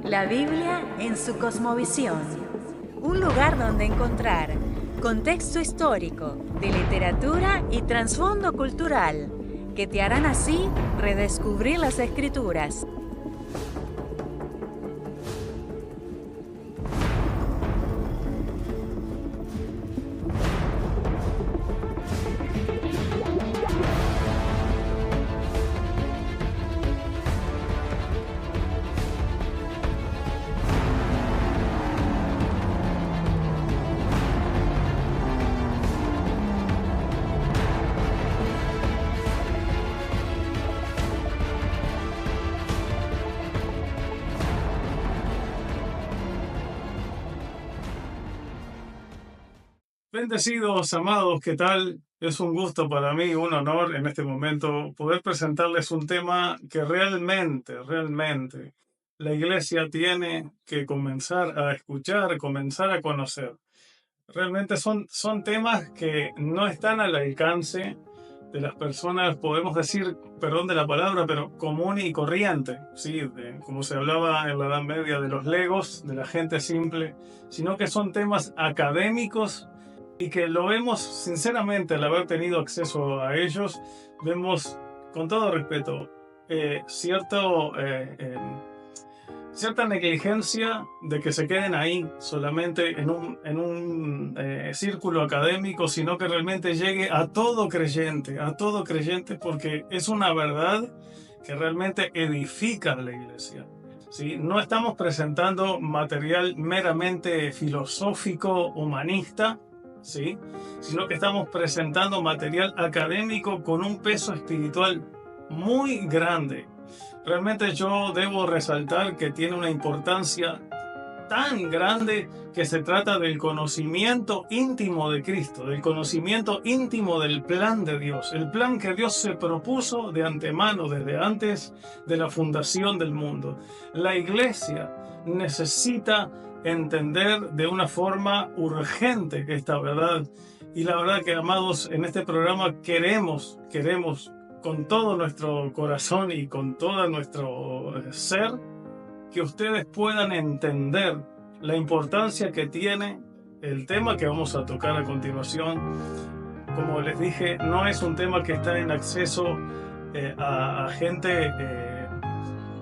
La Biblia en su cosmovisión. Un lugar donde encontrar contexto histórico, de literatura y trasfondo cultural, que te harán así redescubrir las Escrituras. Bendecidos, amados, ¿qué tal? Es un gusto para mí, un honor en este momento poder presentarles un tema que realmente la iglesia tiene que comenzar a escuchar, comenzar a conocer. Realmente son temas que no están al alcance de las personas, podemos decir, perdón de la palabra, pero común y corriente, ¿sí? Como se hablaba en la Edad Media de los legos, de la gente simple, sino que son temas académicos y que lo vemos sinceramente al haber tenido acceso a ellos, vemos con todo respeto cierta negligencia de que se queden ahí solamente en un círculo académico, sino que realmente llegue a todo creyente, porque es una verdad que realmente edifica la iglesia. ¿Sí? No estamos presentando material meramente filosófico, humanista, ¿sí? Sino que estamos presentando material académico con un peso espiritual muy grande. Realmente yo debo resaltar que tiene una importancia tan grande que se trata del conocimiento íntimo de Cristo, del conocimiento íntimo del plan de Dios, el plan que Dios se propuso de antemano, desde antes de la fundación del mundo. La iglesia necesita entender de una forma urgente esta verdad. Y la verdad que, amados, en este programa queremos con todo nuestro corazón y con todo nuestro ser, que ustedes puedan entender la importancia que tiene el tema que vamos a tocar a continuación. Como les dije, no es un tema que está en acceso a gente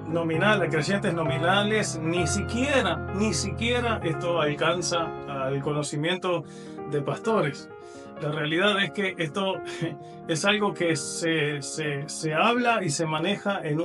nominal, a creyentes nominales, ni siquiera esto alcanza al conocimiento de pastores. La realidad es que esto es algo que se habla y se maneja en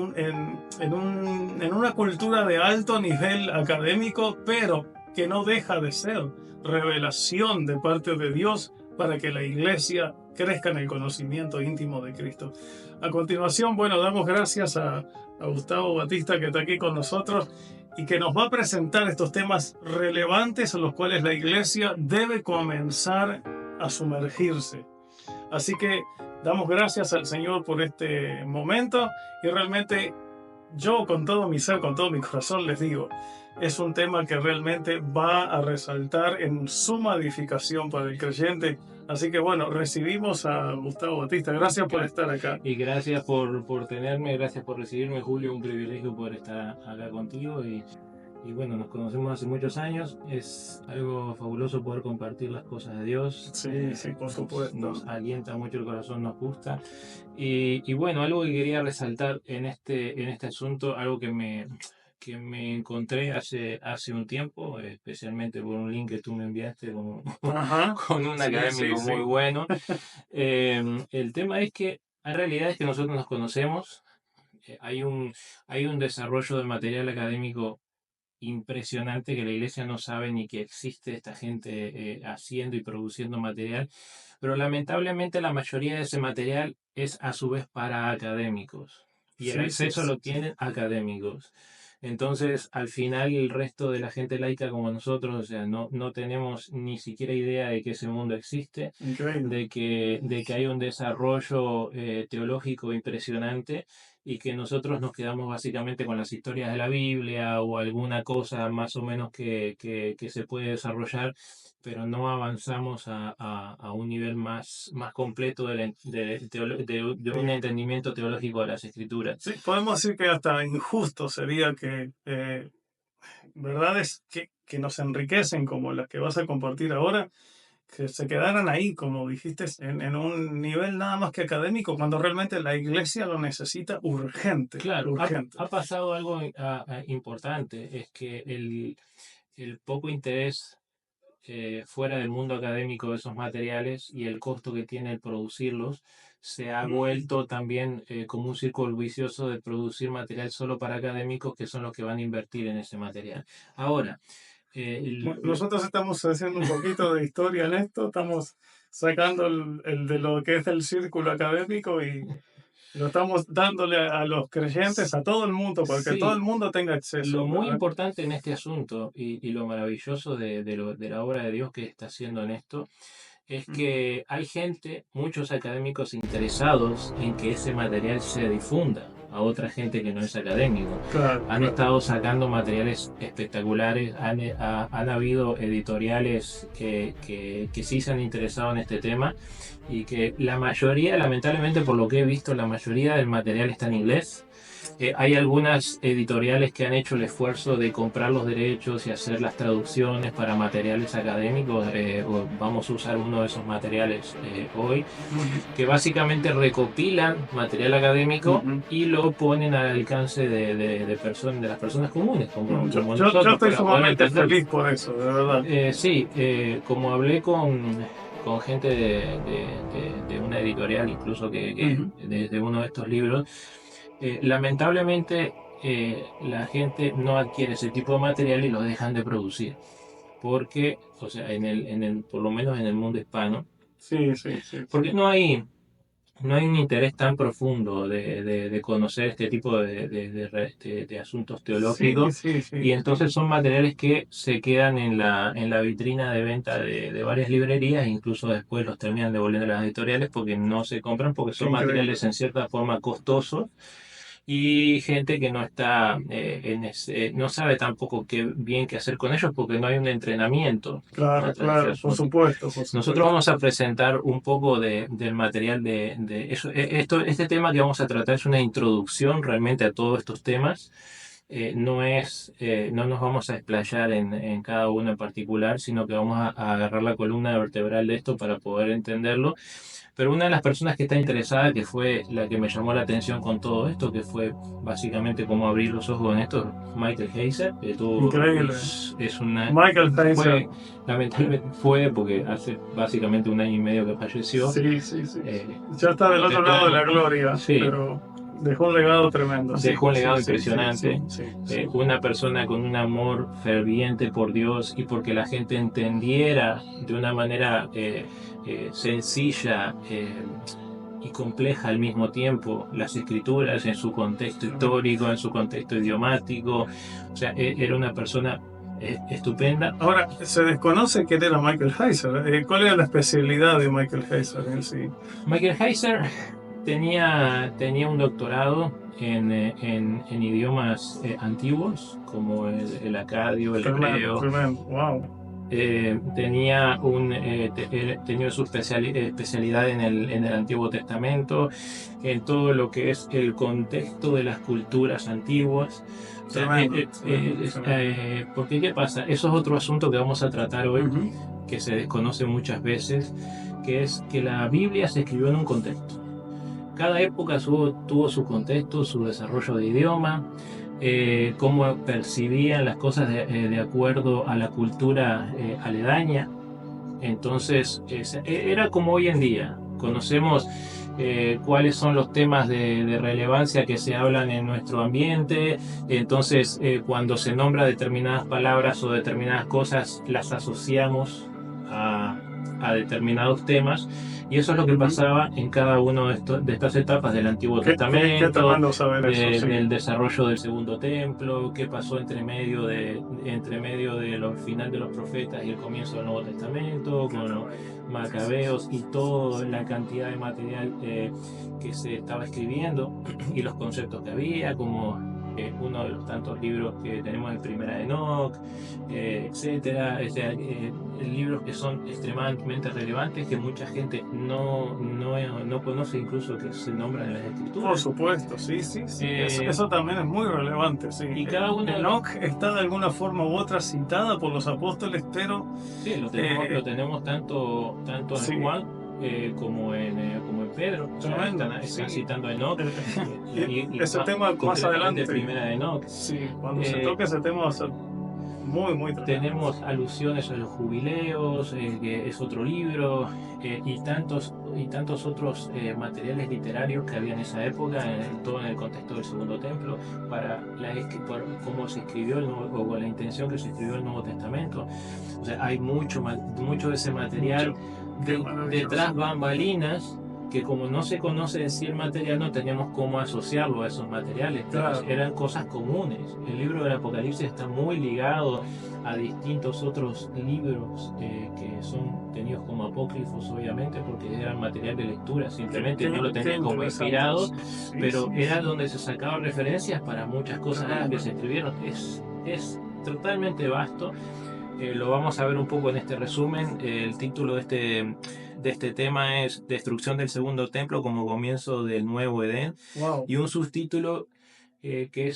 una cultura de alto nivel académico, pero que no deja de ser revelación de parte de Dios para que la iglesia crezca en el conocimiento íntimo de Cristo. A continuación, bueno, damos gracias a Gustavo Batista, que está aquí con nosotros y que nos va a presentar estos temas relevantes en los cuales la iglesia debe comenzar a sumergirse. Así que damos gracias al Señor por este momento y realmente yo con todo mi ser, con todo mi corazón les digo, es un tema que realmente va a resaltar en suma edificación para el creyente. Así que bueno, recibimos a Gustavo Batista. Gracias por estar acá. Y gracias por tenerme, gracias por recibirme, Julio. Un privilegio poder estar acá contigo. Y bueno, nos conocemos hace muchos años. Es algo fabuloso poder compartir las cosas de Dios. Sí, por supuesto. Nos alienta mucho el corazón, nos gusta. Y bueno, algo que quería resaltar en este asunto, algo que me encontré hace un tiempo, especialmente por un link que tú me enviaste con un académico muy bueno. El tema es que hay realidades que nosotros nos conocemos. Hay un desarrollo de material académico impresionante que la iglesia no sabe ni que existe esta gente haciendo y produciendo material, pero lamentablemente la mayoría de ese material es a su vez para académicos y el acceso lo tienen académicos. Entonces, al final, el resto de la gente laica como nosotros, o sea, no tenemos ni siquiera idea de que ese mundo existe, de que hay un desarrollo teológico impresionante y que nosotros nos quedamos básicamente con las historias de la Biblia o alguna cosa más o menos que se puede desarrollar, pero no avanzamos a un nivel más completo de un entendimiento teológico de las Escrituras. Sí, podemos decir que hasta injusto sería que verdades que nos enriquecen, como las que vas a compartir ahora, que se quedaran ahí, como dijiste, en un nivel nada más que académico, cuando realmente la iglesia lo necesita urgente, Claro, urgente. ha pasado algo importante, es que el poco interés fuera del mundo académico de esos materiales y el costo que tiene el producirlos se ha vuelto también como un círculo vicioso de producir material solo para académicos que son los que van a invertir en ese material. Ahora, Nosotros estamos haciendo un poquito de historia en esto, estamos sacando el de lo que es el círculo académico y lo estamos dándole a los creyentes, a todo el mundo, porque todo el sí, mundo tenga lo acceso. muy importante en este asunto y lo maravilloso de la obra de Dios que está haciendo en esto es que hay gente, muchos académicos interesados en que ese material se difunda a otra gente que no es académico. Claro, Han estado sacando materiales espectaculares, han habido editoriales que sí se han interesado en este tema y que la mayoría, lamentablemente por lo que he visto, la mayoría del material está en inglés. Hay algunas editoriales que han hecho el esfuerzo de comprar los derechos y hacer las traducciones para materiales académicos. Vamos a usar uno de esos materiales hoy, que básicamente recopilan material académico y lo ponen al alcance de las personas comunes, como yo nosotros. estoy para poder sumamente entenderlo. feliz por eso, de verdad. Sí, como hablé con gente de una editorial, incluso que de uno de estos libros, lamentablemente la gente no adquiere ese tipo de material y lo dejan de producir. Porque, o sea, por lo menos en el mundo hispano, Sí. porque no hay un interés tan profundo de conocer este tipo de asuntos teológicos, Sí. y entonces son materiales que se quedan en la vitrina de venta de varias librerías, e incluso después los terminan devolviendo a las editoriales porque no se compran, porque son Increíble. materiales en cierta forma costosos, y gente que no está no sabe tampoco bien qué hacer con ellos porque no hay un entrenamiento Claro, atrás de ese por asunto. supuesto. Nosotros vamos a presentar un poco del material de eso. Este tema que vamos a tratar es una introducción realmente a todos estos temas. No nos vamos a explayar en cada uno en particular, sino que vamos a agarrar la columna vertebral de esto para poder entenderlo. Pero una de las personas que está interesada, que fue la que me llamó la atención con todo esto, que fue básicamente cómo abrir los ojos con esto, Michael Heiser, que Increíble. es una... Michael Heiser. Lamentablemente fue porque hace básicamente 1 año y medio que falleció. Sí. Ya está del otro lado de la gloria, sí, pero dejó un legado tremendo. Dejó un legado impresionante. Sí. Una persona con un amor ferviente por Dios y porque la gente entendiera de una manera sencilla y compleja al mismo tiempo las escrituras en su contexto histórico, en su contexto idiomático. O sea, era una persona estupenda. Ahora, se desconoce quién era Michael Heiser. ¿Cuál era la especialidad de Michael Heiser en sí? Michael Heiser tenía un doctorado en idiomas antiguos, como el acadio, el hebreo. Wow. Tenía su especialidad en el Antiguo Testamento, en todo lo que es el contexto de las culturas antiguas. Porque ¿qué pasa? Eso es otro asunto que vamos a tratar hoy, que se desconoce muchas veces, que es que la Biblia se escribió en un contexto. Cada época tuvo su contexto, su desarrollo de idioma, cómo percibían las cosas de acuerdo a la cultura aledaña. Entonces, era como hoy en día. Conocemos cuáles son los temas de relevancia que se hablan en nuestro ambiente. Entonces, cuando se nombra determinadas palabras o determinadas cosas, las asociamos a determinados temas. Y eso es lo que pasaba en cada una de estas etapas del Antiguo Testamento, del desarrollo del Segundo Templo, qué pasó entre medio de los final de los profetas y el comienzo del Nuevo Testamento, con los macabeos y toda la cantidad de material que se estaba escribiendo y los conceptos que había, como uno de los tantos libros que tenemos en Primera de Enoc, etcétera. O sea, libros que son extremadamente relevantes, que mucha gente no conoce, incluso que se nombran en las Por escrituras. supuesto, sí. Eso también es muy relevante, sí. Y cada uno de Enoc está de alguna forma u otra citada por los apóstoles, pero sí, lo tenemos tanto sí. en Juan como en Pedro. O sea, Tremendo, están sí. citando a Enoc. Y ese tema más concretamente adelante, Primera de Enoc. sí, cuando se toque ese tema va a ser muy tremendo. Tenemos alusiones a los jubileos, que es otro libro, y tantos otros materiales literarios que había en esa época, todo en el contexto del Segundo Templo, por cómo se escribió o con la intención que se escribió el Nuevo Testamento. O sea, hay mucho de ese material detrás bambalinas, que como no se conoce en sí el material, no teníamos cómo asociarlo a esos materiales. Claro. Eran cosas comunes. El libro del Apocalipsis está muy ligado a distintos otros libros que son tenidos como apócrifos, obviamente, porque eran material de lectura, simplemente no lo tenían como inspirado, pero era donde se sacaban referencias para muchas cosas que se escribieron. Es totalmente vasto. Lo vamos a ver un poco en este resumen. El título de este tema es Destrucción del Segundo Templo como comienzo del nuevo Edén. Wow. Y un subtítulo que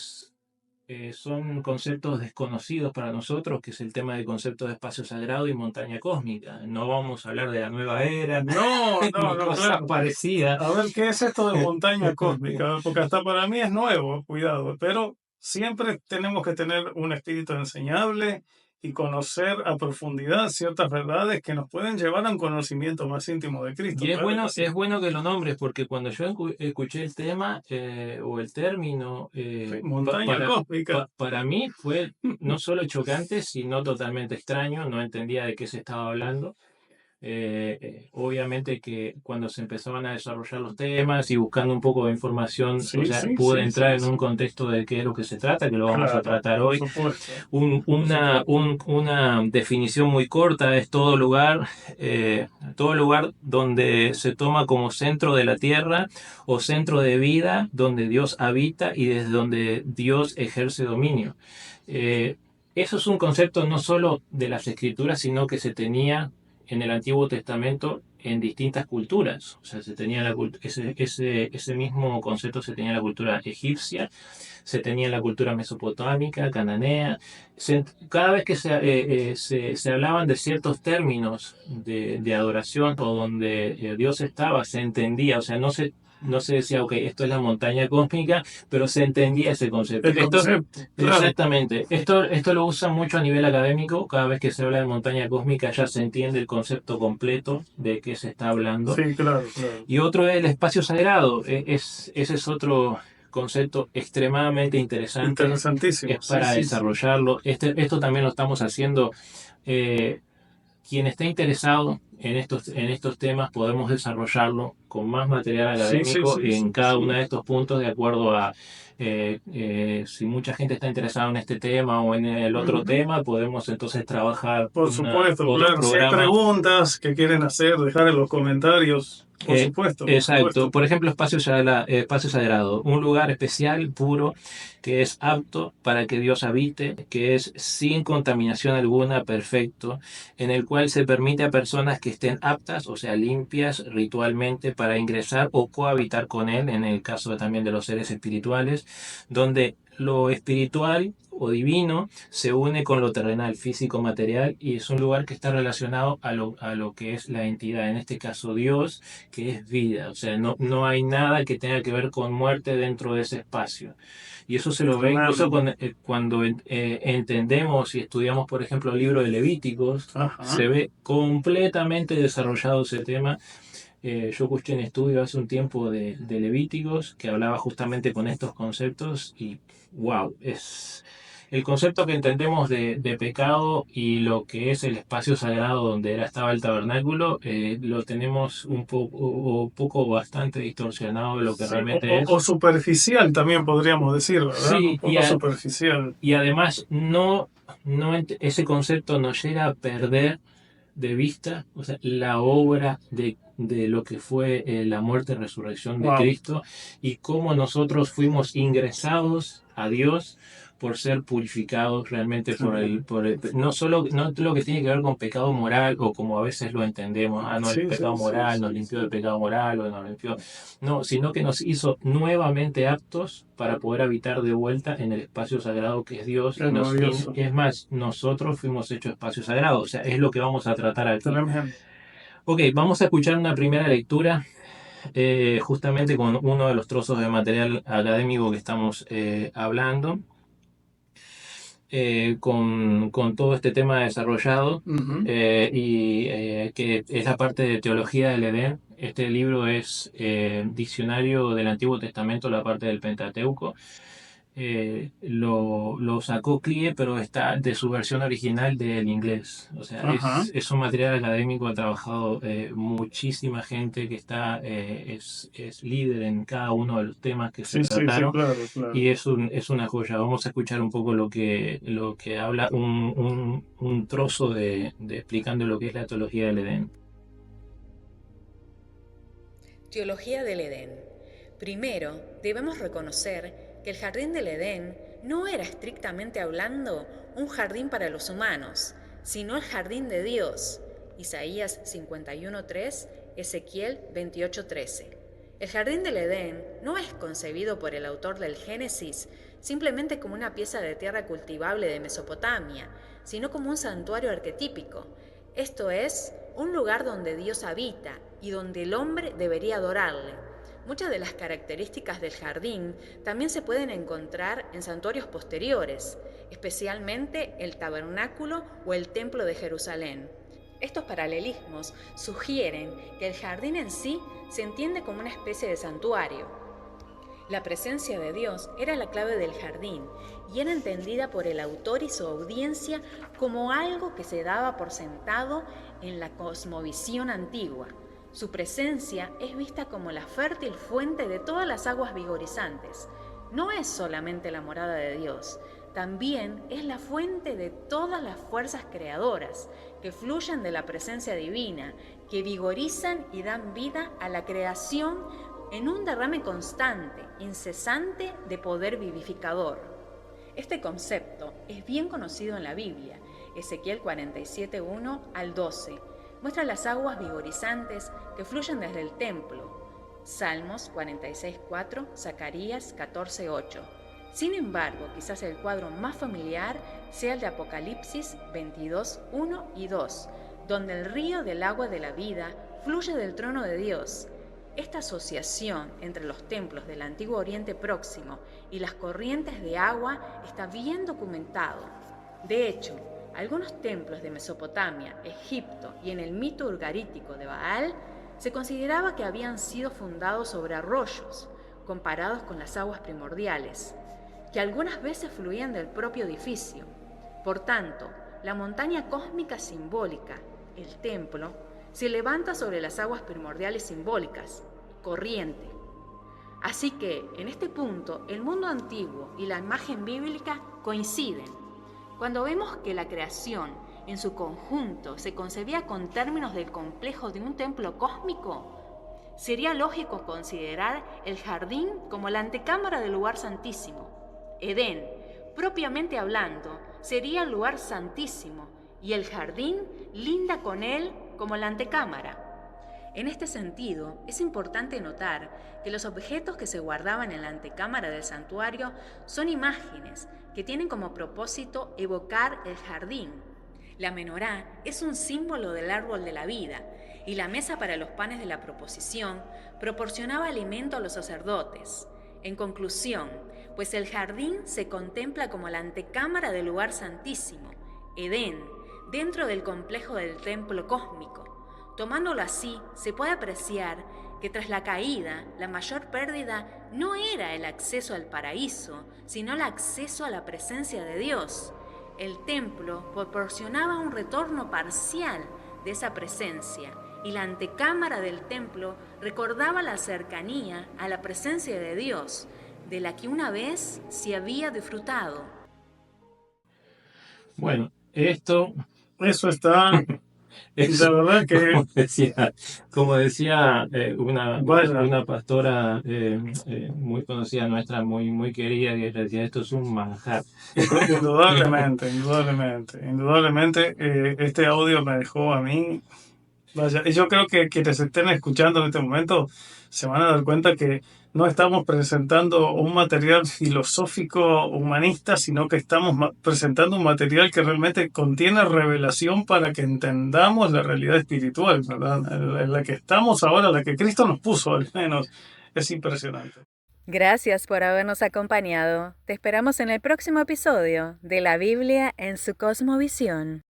son conceptos desconocidos para nosotros, que es el tema del concepto de espacio sagrado y montaña cósmica. No vamos a hablar de la nueva era, No, claro. Parecida. A ver, ¿qué es esto de montaña cósmica? Porque hasta para mí es nuevo, cuidado, pero siempre tenemos que tener un espíritu enseñable y conocer a profundidad ciertas verdades que nos pueden llevar a un conocimiento más íntimo de Cristo. Y es bueno que lo nombres, porque cuando yo escuché el tema o el término montaña cósmica, para mí fue no solo chocante, sino totalmente extraño. No entendía de qué se estaba hablando. Obviamente que cuando se empezaban a desarrollar los temas y buscando un poco de información, pude entrar en un contexto de qué es lo que se trata, que lo vamos a tratar hoy. Una definición muy corta es todo lugar donde se toma como centro de la tierra o centro de vida, donde Dios habita y desde donde Dios ejerce dominio. Eso es un concepto no solo de las escrituras, sino que se tenía en el Antiguo Testamento en distintas culturas. O sea, se tenía ese mismo concepto se tenía en la cultura egipcia, se tenía en la cultura mesopotámica, cananea. Cada vez que se hablaban de ciertos términos de adoración o donde Dios estaba, se entendía. O sea, no se decía, ok, esto es la montaña cósmica, pero se entendía ese concepto. Exactamente. Esto lo usan mucho a nivel académico. Cada vez que se habla de montaña cósmica ya se entiende el concepto completo de qué se está hablando. Sí, claro. Y otro es el espacio sagrado. Ese es otro concepto extremadamente interesante. Interesantísimo. Es para desarrollarlo. Esto también lo estamos haciendo. Quien esté interesado en estos temas, podemos desarrollarlo con más material académico en cada uno de estos puntos, de acuerdo a si mucha gente está interesada en este tema o en el otro tema, podemos entonces trabajar. Por supuesto, claro. Si hay preguntas que quieren hacer, dejar en los comentarios. Por supuesto. Exacto. Por ejemplo, espacio sagrado, un lugar especial, puro, que es apto para que Dios habite, que es sin contaminación alguna, perfecto, en el cual se permite a personas que estén aptas, o sea, limpias ritualmente, para ingresar o cohabitar con Él, en el caso también de los seres espirituales, donde lo espiritual o divino se une con lo terrenal, físico, material, y es un lugar que está relacionado a lo que es la entidad, en este caso Dios, que es vida. O sea, no hay nada que tenga que ver con muerte dentro de ese espacio. Y eso se lo ve incluso cuando entendemos y estudiamos, por ejemplo, el libro de Levíticos. Se ve completamente desarrollado ese tema. Yo escuché un estudio hace un tiempo de Levíticos que hablaba justamente con estos conceptos y wow, es el concepto que entendemos de pecado y lo que es el espacio sagrado donde estaba el tabernáculo, lo tenemos un poco bastante distorsionado de lo que realmente es. O superficial también podríamos decir, ¿verdad? Sí, un poco superficial. Y además ese concepto nos llega a perder de vista, o sea, la obra de lo que fue la muerte y resurrección de Wow. Cristo y cómo nosotros fuimos ingresados a Dios por ser purificados realmente no solo no lo que tiene que ver con pecado moral o como a veces lo entendemos, no, el Sí, sí, pecado moral nos limpió del pecado moral o nos limpió, no, sino que nos hizo nuevamente aptos para poder habitar de vuelta en el espacio sagrado que es Dios. es maravilloso. Es más, nosotros fuimos hechos espacio sagrado, o sea, es lo que vamos a tratar aquí. Tremendo. Ok, vamos a escuchar una primera lectura justamente con uno de los trozos de material académico que estamos hablando. Con todo este tema desarrollado Ujú. que es la parte de Teología del Edén. Este libro es diccionario del Antiguo Testamento, la parte del Pentateuco. Lo sacó CLIE, pero está de su versión original del inglés. O sea, Ajá. es un material académico, ha trabajado muchísima gente que es líder en cada uno de los temas que se Sí, sí, sí, trataron. claro, claro. Y es una joya. Vamos a escuchar un poco lo que habla, un trozo de explicando lo que es la teología del Edén. Teología del Edén. Primero, debemos reconocer que el jardín del Edén no era estrictamente hablando un jardín para los humanos, sino el jardín de Dios. Isaías 51:3, Ezequiel 28:13. El jardín del Edén no es concebido por el autor del Génesis simplemente como una pieza de tierra cultivable de Mesopotamia, sino como un santuario arquetípico. Esto es, un lugar donde Dios habita y donde el hombre debería adorarle. Muchas de las características del jardín también se pueden encontrar en santuarios posteriores, especialmente el tabernáculo o el templo de Jerusalén. Estos paralelismos sugieren que el jardín en sí se entiende como una especie de santuario. La presencia de Dios era la clave del jardín y era entendida por el autor y su audiencia como algo que se daba por sentado en la cosmovisión antigua. Su presencia es vista como la fértil fuente de todas las aguas vigorizantes. No es solamente la morada de Dios, también es la fuente de todas las fuerzas creadoras que fluyen de la presencia divina, que vigorizan y dan vida a la creación en un derrame constante, incesante de poder vivificador. Este concepto es bien conocido en la Biblia. Ezequiel 47:1 al 12 muestra las aguas vigorizantes que fluyen desde el templo. Salmos 46:4, Zacarías 14:8. Sin embargo, quizás el cuadro más familiar sea el de Apocalipsis 22:1 y 2, donde el río del agua de la vida fluye del trono de Dios. Esta asociación entre los templos del Antiguo Oriente Próximo y las corrientes de agua está bien documentado. De hecho, algunos templos de Mesopotamia, Egipto y en el mito urgarítico de Baal se consideraba que habían sido fundados sobre arroyos, comparados con las aguas primordiales, que algunas veces fluían del propio edificio. Por tanto, la montaña cósmica simbólica, el templo, se levanta sobre las aguas primordiales simbólicas, corriente. Así que, en este punto, el mundo antiguo y la imagen bíblica coinciden. Cuando vemos que la creación, en su conjunto, se concebía con términos del complejo de un templo cósmico, sería lógico considerar el jardín como la antecámara del lugar santísimo. Edén, propiamente hablando, sería el lugar santísimo y el jardín linda con él como la antecámara. En este sentido, es importante notar que los objetos que se guardaban en la antecámara del santuario son imágenes que tienen como propósito evocar el jardín. La menorá es un símbolo del árbol de la vida y la mesa para los panes de la proposición proporcionaba alimento a los sacerdotes. En conclusión, pues el jardín se contempla como la antecámara del lugar santísimo, Edén, dentro del complejo del templo cósmico. Tomándolo así, se puede apreciar que tras la caída, la mayor pérdida no era el acceso al paraíso, sino el acceso a la presencia de Dios. El templo proporcionaba un retorno parcial de esa presencia y la antecámara del templo recordaba la cercanía a la presencia de Dios, de la que una vez se había disfrutado. Bueno, esto Eso está Es De verdad que, como decía vaya, una pastora muy conocida nuestra, muy querida, que decía, esto es un manjar. indudablemente, indudablemente, indudablemente, este audio me dejó a mí. Vaya, y yo creo que quienes estén escuchando en este momento se van a dar cuenta que no estamos presentando un material filosófico humanista, sino que estamos presentando un material que realmente contiene revelación para que entendamos la realidad espiritual, ¿verdad? En la que estamos ahora, la que Cristo nos puso al menos. Es impresionante. Gracias por habernos acompañado. Te esperamos en el próximo episodio de la Biblia en su cosmovisión.